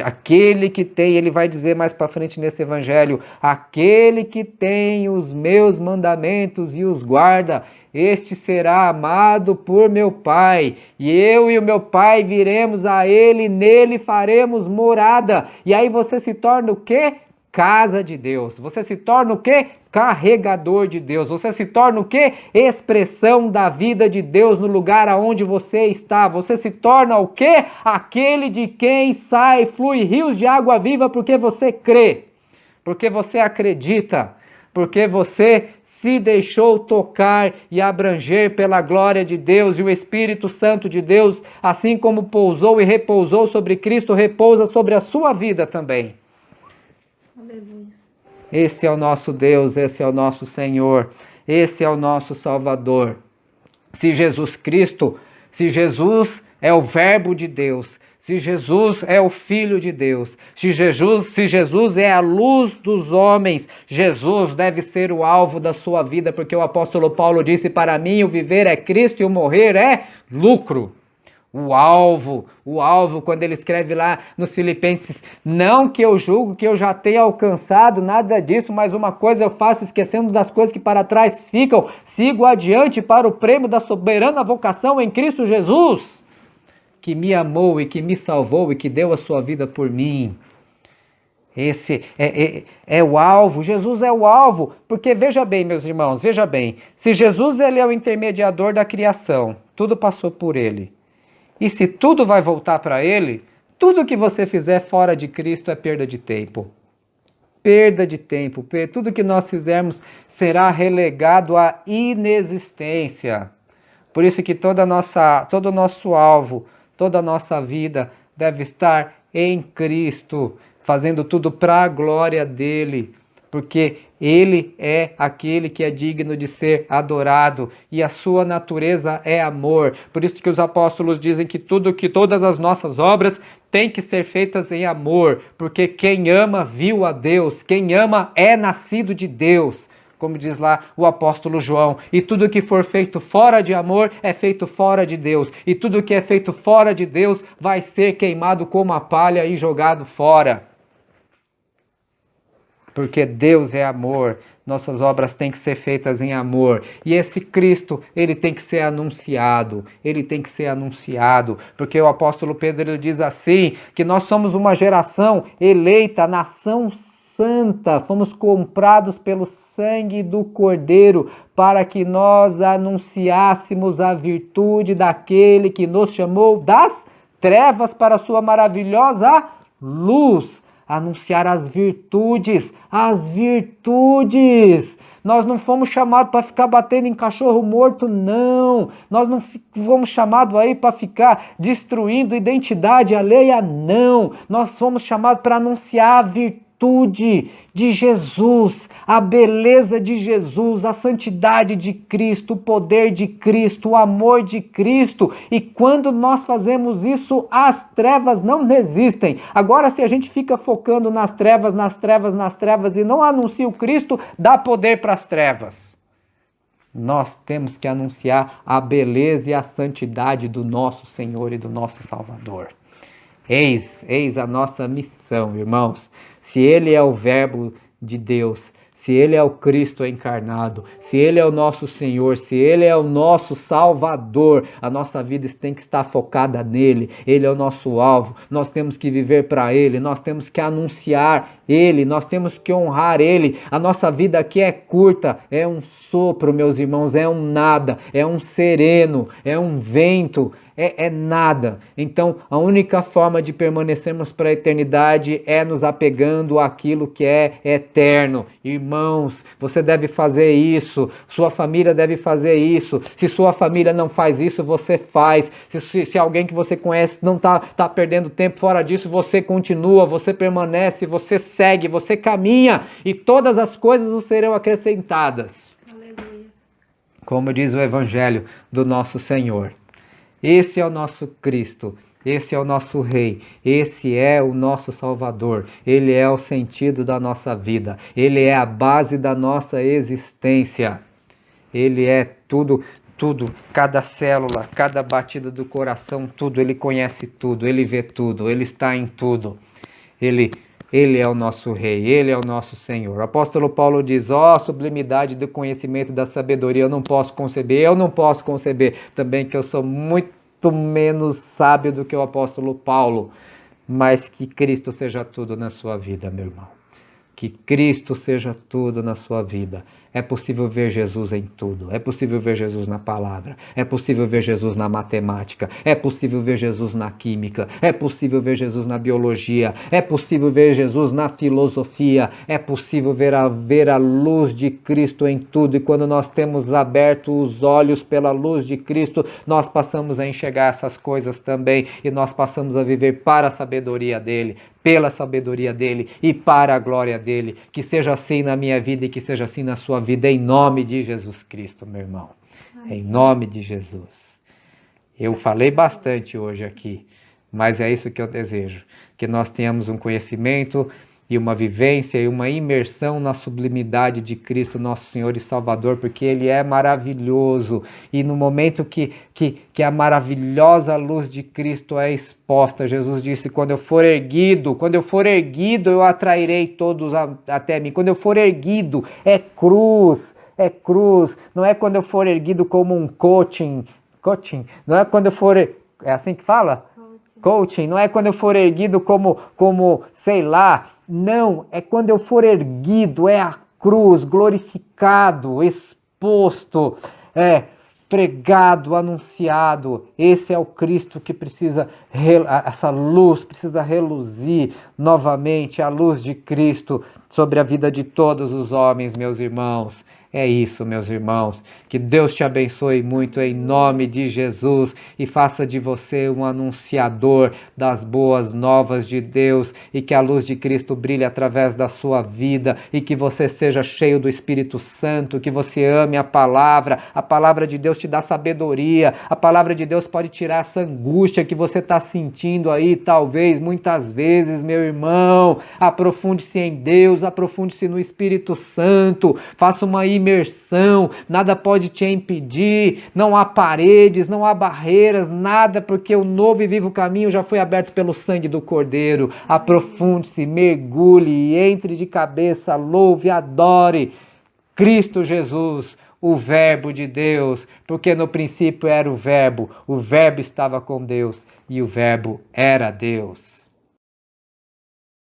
Aquele que tem, ele vai dizer mais para frente nesse evangelho, aquele que tem os meus mandamentos e os guarda, este será amado por meu Pai, e eu e o meu Pai viremos a ele, nele faremos morada. E aí você se torna o quê? Casa de Deus. Você se torna o quê? Carregador de Deus. Você se torna o quê? Expressão da vida de Deus no lugar aonde você está. Você se torna o quê? Aquele de quem flui rios de água viva porque você crê, porque você acredita, porque você se deixou tocar e abranger pela glória de Deus, e o Espírito Santo de Deus, assim como pousou e repousou sobre Cristo, repousa sobre a sua vida também. Esse é o nosso Deus, esse é o nosso Senhor, esse é o nosso Salvador. Se Jesus é o Verbo de Deus, se Jesus é o Filho de Deus, se Jesus é a luz dos homens, Jesus deve ser o alvo da sua vida, porque o apóstolo Paulo disse, para mim o viver é Cristo e o morrer é lucro. O alvo, quando ele escreve lá nos Filipenses, não que eu julgo que eu já tenha alcançado nada disso, mas uma coisa eu faço, esquecendo das coisas que para trás ficam, sigo adiante para o prêmio da soberana vocação em Cristo Jesus, que me amou e que me salvou e que deu a sua vida por mim. Esse é o alvo, Jesus é o alvo, porque veja bem, meus irmãos, veja bem, se Jesus ele é o intermediador da criação, tudo passou por ele. E se tudo vai voltar para Ele, tudo que você fizer fora de Cristo é perda de tempo. Perda de tempo. Tudo que nós fizermos será relegado à inexistência. Por isso que todo o nosso alvo, toda a nossa vida deve estar em Cristo, fazendo tudo para a glória dele, porque ele é aquele que é digno de ser adorado e a sua natureza é amor. Por isso que os apóstolos dizem que todas as nossas obras têm que ser feitas em amor, porque quem ama viu a Deus, quem ama é nascido de Deus. Como diz lá o apóstolo João, e tudo que for feito fora de amor é feito fora de Deus, e tudo que é feito fora de Deus vai ser queimado como a palha e jogado fora. Porque Deus é amor, nossas obras têm que ser feitas em amor. E esse Cristo, ele tem que ser anunciado, porque o apóstolo Pedro ele diz assim, que nós somos uma geração eleita, nação santa, fomos comprados pelo sangue do Cordeiro, para que nós anunciássemos a virtude daquele que nos chamou das trevas para a sua maravilhosa luz. Anunciar as virtudes. Nós não fomos chamados para ficar batendo em cachorro morto, não. Nós não fomos chamados aí para ficar destruindo identidade alheia, não. Nós fomos chamados para anunciar a virtude de Jesus, a beleza de Jesus, a santidade de Cristo, o poder de Cristo, o amor de Cristo. E quando nós fazemos isso, as trevas não resistem. Agora, se a gente fica focando nas trevas e não anuncia o Cristo, dá poder para as trevas. Nós temos que anunciar a beleza e a santidade do nosso Senhor e do nosso Salvador. Eis a nossa missão, irmãos. Se Ele é o Verbo de Deus, se Ele é o Cristo encarnado, se Ele é o nosso Senhor, se Ele é o nosso Salvador, a nossa vida tem que estar focada nele. Ele é o nosso alvo, nós temos que viver para Ele, nós temos que anunciar Ele, nós temos que honrar Ele. A nossa vida aqui é curta, é um sopro, meus irmãos, é um nada, é um sereno, é um vento, é nada. Então, a única forma de permanecermos para a eternidade é nos apegando àquilo que é eterno. Irmãos, você deve fazer isso, sua família deve fazer isso. Se sua família não faz isso, você faz. Se alguém que você conhece não está perdendo tempo fora disso, você continua, você permanece, você segue, você caminha e todas as coisas vos serão acrescentadas. Aleluia. Como diz o Evangelho do nosso Senhor. Esse é o nosso Cristo, esse é o nosso Rei, esse é o nosso Salvador, Ele é o sentido da nossa vida, Ele é a base da nossa existência, Ele é tudo, cada célula, cada batida do coração, tudo, Ele conhece tudo, Ele vê tudo, Ele está em tudo, Ele é o nosso Rei, Ele é o nosso Senhor. O apóstolo Paulo diz, sublimidade do conhecimento da sabedoria, eu não posso conceber também que eu sou muito menos sábio do que o apóstolo Paulo, mas que Cristo seja tudo na sua vida, meu irmão. Que Cristo seja tudo na sua vida. É possível ver Jesus em tudo. É possível ver Jesus na palavra. É possível ver Jesus na matemática. É possível ver Jesus na química. É possível ver Jesus na biologia. É possível ver Jesus na filosofia. É possível ver a luz de Cristo em tudo. E quando nós temos aberto os olhos pela luz de Cristo, nós passamos a enxergar essas coisas também. E nós passamos a viver para a sabedoria dele, pela sabedoria dele e para a glória dele. Que seja assim na minha vida e que seja assim na sua vida, em nome de Jesus Cristo, meu irmão. Amém. Em nome de Jesus. Eu falei bastante hoje aqui, mas é isso que eu desejo, que nós tenhamos um conhecimento e uma vivência e uma imersão na sublimidade de Cristo, nosso Senhor e Salvador, porque Ele é maravilhoso. E no momento que a maravilhosa luz de Cristo é exposta, Jesus disse, quando eu for erguido, eu atrairei todos até mim. Quando eu for erguido, é cruz, não é quando eu for erguido como um coaching, não é quando eu for, é assim que fala? Coaching, não é quando eu for erguido como sei lá, não, é quando eu for erguido, é a cruz, glorificado, exposto, pregado, anunciado. Esse é o Cristo que precisa, essa luz precisa reluzir novamente, a luz de Cristo sobre a vida de todos os homens, meus irmãos. É isso, meus irmãos. Que Deus te abençoe muito em nome de Jesus e faça de você um anunciador das boas novas de Deus e que a luz de Cristo brilhe através da sua vida e que você seja cheio do Espírito Santo, que você ame a palavra de Deus te dá sabedoria, a palavra de Deus pode tirar essa angústia que você está sentindo aí, talvez, muitas vezes, meu irmão. Aprofunde-se em Deus, aprofunde-se no Espírito Santo, faça uma imersão, nada pode te impedir, não há paredes, não há barreiras, nada, porque o novo e vivo caminho já foi aberto pelo sangue do Cordeiro. Aprofunde-se, mergulhe e entre de cabeça, louve, adore Cristo Jesus, o Verbo de Deus, porque no princípio era o Verbo estava com Deus e o Verbo era Deus.